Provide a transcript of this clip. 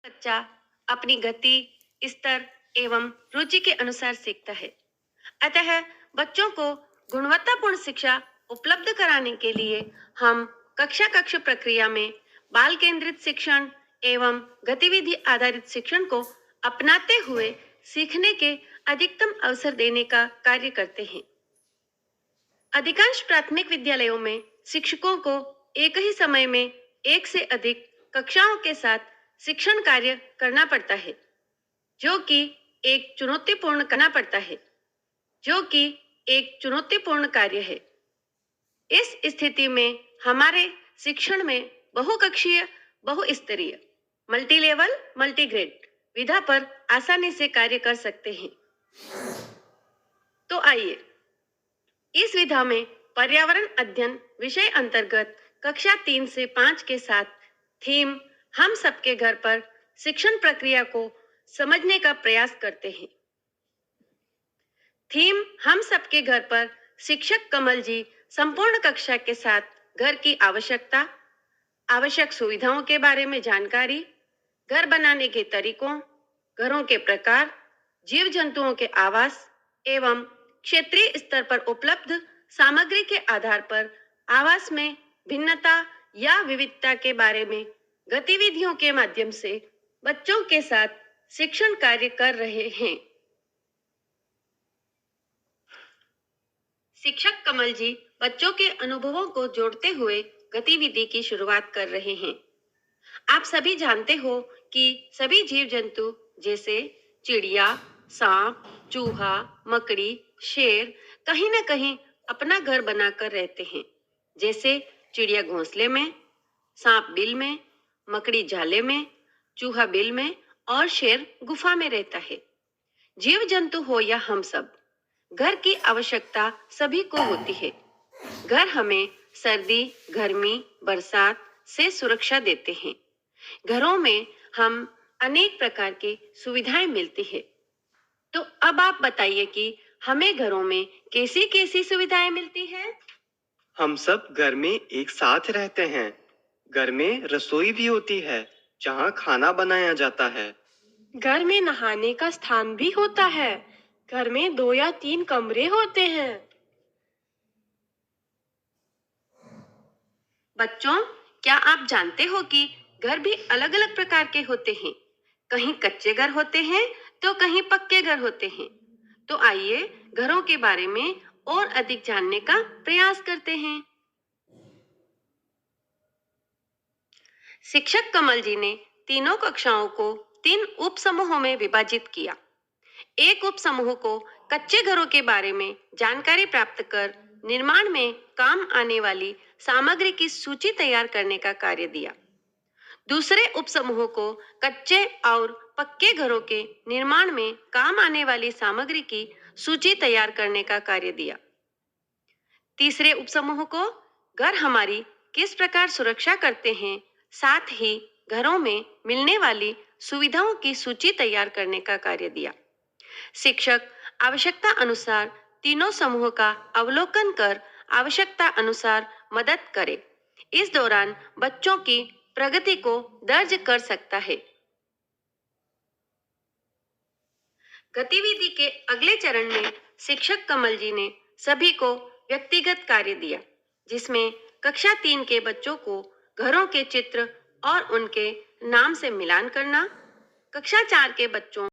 बच्चा अपनी गति, स्तर एवं रुचि के अनुसार सीखता है। अतः बच्चों को गुणवत्तापूर्ण शिक्षा उपलब्ध कराने के लिए हम कक्षा कक्ष प्रक्रिया में बाल केंद्रित शिक्षण एवं गतिविधि आधारित शिक्षण को अपनाते हुए सीखने के अधिकतम अवसर देने का कार्य करते हैं। अधिकांश प्राथमिक विद्यालयों में शिक्षकों को एक ही समय में एक से अधिक कक्षाओं के साथ शिक्षण कार्य करना पड़ता है, जो कि एक चुनौतीपूर्ण कार्य है। इस स्थिति में हमारे शिक्षण में बहुकक्षीय, बहुस्तरीय, मल्टी लेवल, मल्टी ग्रेड विधा पर आसानी से कार्य कर सकते हैं। तो आइए इस विधा में पर्यावरण अध्ययन विषय अंतर्गत कक्षा 3 से 5 के साथ थीम हम सबके घर पर शिक्षण प्रक्रिया को समझने का प्रयास करते हैं। थीम हम सबके घर पर शिक्षक कमल जी संपूर्ण कक्षा के साथ घर की आवश्यकता, आवश्यक सुविधाओं के बारे में जानकारी, घर बनाने के तरीकों, घरों के प्रकार, जीव जंतुओं के आवास एवं क्षेत्रीय स्तर पर उपलब्ध सामग्री के आधार पर आवास में भिन्नता या विविधता के बारे में गतिविधियों के माध्यम से बच्चों के साथ शिक्षण कार्य कर रहे हैं। शिक्षक कमल जी बच्चों के अनुभवों को जोड़ते हुए गतिविधि की शुरुआत कर रहे हैं। आप सभी जानते हो कि सभी जीव जंतु जैसे चिड़िया, सांप, चूहा, मकड़ी, शेर कहीं न कहीं अपना घर बनाकर रहते हैं। जैसे चिड़िया घोंसले में, सांप बिल में, मकड़ी जाले में, चूहा बिल में और शेर गुफा में रहता है। जीव जंतु हो या हम सब, घर की आवश्यकता सभी को होती है। घर हमें सर्दी, गर्मी, बरसात से सुरक्षा देते हैं। घरों में हम अनेक प्रकार की सुविधाएं मिलती है। तो अब आप बताइए कि हमें घरों में कैसी कैसी सुविधाएं मिलती है? हम सब घर में एक साथ रहते हैं। घर में रसोई भी होती है, जहाँ खाना बनाया जाता है। घर में नहाने का स्थान भी होता है। घर में 2 या 3 कमरे होते हैं। बच्चों, क्या आप जानते हो कि घर भी अलग अलग प्रकार के होते हैं? कहीं कच्चे घर होते हैं तो कहीं पक्के घर होते हैं। तो आइए घरों के बारे में और अधिक जानने का प्रयास करते हैं। शिक्षक कमल जी ने तीनों कक्षाओं को 3 उप समूहों में विभाजित किया। एक उप समूह को कच्चे घरों के बारे में जानकारी प्राप्त कर निर्माण में काम आने वाली सामग्री की सूची तैयार करने का कार्य दिया। दूसरे उप समूह को कच्चे और पक्के घरों के निर्माण में काम आने वाली सामग्री की सूची तैयार करने का कार्य दिया। तीसरे उप समूह को घर हमारी किस प्रकार सुरक्षा करते हैं, साथ ही घरों में मिलने वाली सुविधाओं की सूची तैयार करने का कार्य दिया। शिक्षक आवश्यकता अनुसार तीनों समूह का अवलोकन कर आवश्यकता अनुसार मदद करे। इस दौरान बच्चों की प्रगति को दर्ज कर सकता है। गतिविधि के अगले चरण में शिक्षक कमल जी ने सभी को व्यक्तिगत कार्य दिया, जिसमें कक्षा 3 के बच्चों को घरों के चित्र और उनके नाम से मिलान करना, कक्षा 4 के बच्चों